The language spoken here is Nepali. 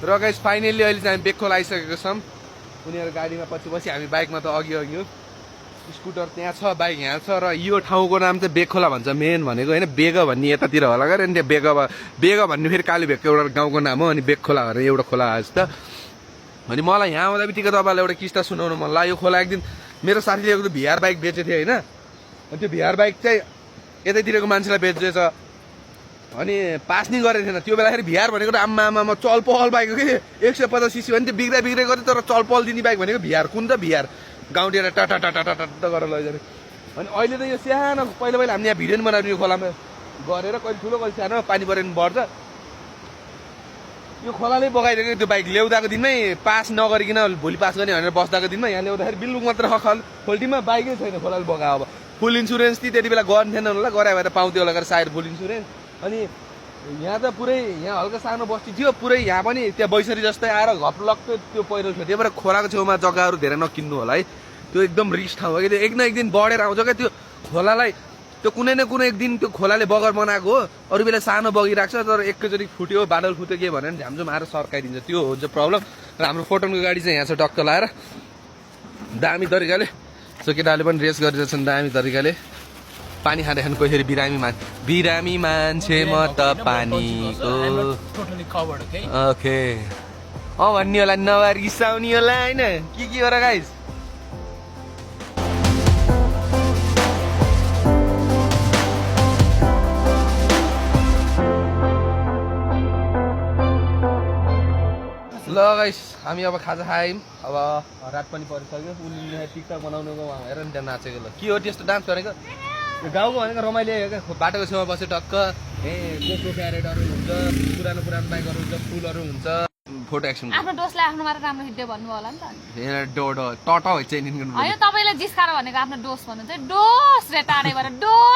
र गाइस फाइनली अहिले चाहिँ हामी बेकखोला आइसकेको छौँ उनीहरू गाडीमा पछि पछि हामी बाइकमा त अघि अघि हो स्कुटर त्यहाँ छ बाइक यहाँ छ र यो ठाउँको नाम चाहिँ बेकखोला भन्छ मेन भनेको होइन बेग भन्ने यतातिर होला गरे अनि त्यहाँ बेग भन्ने फेरि काली भेगको एउटा गाउँको नाम हो अनि बेकखोला भनेर एउटा खोला आएछ त अनि मलाई यहाँ आउँदा बित्तिकै तपाईँलाई एउटा किस्ता सुनाउनु मन लाग्यो यो खोला एकदिन मेरो साथीले एउटा भिआर बाइक बेचेको थियो होइन अनि त्यो भिआर बाइक चाहिँ यतैतिरको मान्छेलाई बेचेछ अनि पास नि गरेको थिएन त्यो बेलाखेरि भिआर भनेको त आम्मा चल पहल बाइक हो कि 150 सिसी भने त्यो बिग्रा गऱ्यो तर चल पहल दिने बाइक भनेको भिआर कुन त भिआर गाउँतिर टाटा टाटा टाटा गरेर लैजाने अनि अहिले त यो सानो पहिला हामीले यहाँ भिडियो पनि बनाउने यो खोलामा गरेर कहिले ठुलो कहिले सानो पानी पऱ्यो भने बढ्छ यो खोलाले बगाइदिएको त्यो बाइक ल्याउँदाको दिनमै पास नगरिकन भोलि पास गर्ने भनेर बस्दाको दिनमा यहाँ ल्याउँदाखेरि बिल्लुक मात्र खोल्टीमा बाइकै छैन खोलाले बगा अब फुल इन्सुरेन्स त्यति बेला गर्नु थिएन होला गरायो भएर पाउँथ्यो होला सायद फुल इन्सुरेन्स अनि यहाँ त पुरै यहाँ हल्का सानो बस्ती थियो पुरै यहाँ पनि त्यहाँ बैसरी जस्तै आएर घप्लक्क त्यो पहिरो थियो त्यही भएर खोलाको छेउमा जग्गाहरू धेरै नकिन्नु होला है त्यो एकदम रिस्क ठाउँ हो कि त्यो एक न एक दिन बढेर आउँछ क्या त्यो खोलालाई त्यो कुनै न कुनै एक दिन त्यो खोलाले बगर बनाएको हो अरू बेला सानो बगिरहेको छ तर एकैचोटि फुट्यो बादल फुट्यो के भनेर झ्यामझुम आएर सर्काइदिन्छ त्यो हो जो प्रब्लम र हाम्रो फोटोनको गाडी चाहिँ यहाँ छ टक्क लाएर दामी तरिकाले सो केटाहरूले पनि रेस गरिरहेछन् दामी तरिकाले पानी खाँदाखेरि कसरी बिरामी मान्छे म त पानीको ओके भन्ने होला नरिसाउने होला होइन के हो र गाइस ल गाइस हामी अब खाजा खायौँ अब रात पनि परिसक्यो उनीले टिकटक बनाउनुको हेर नि त्यहाँ नाचेको ल के हो त्यस्तो डान्स गरेको गाउँको भनेको रमाइलो क्या बाटोको छेउमा बस्यो टक्क कोको क्यारेटहरू हुन्छ पुरानो बाइकहरू हुन्छ फुलहरू हुन्छ फोटो एक्सन आफ्नो दोस्टलाई आफ्नो मात्र राम्रो हिँड्यो भन्नु होला नि त टट होइन होइन तपाईँले जिस्काएर भनेको आफ्नो दोस्त भन्नु चाहिँ दोष रे टाढे भएर दोष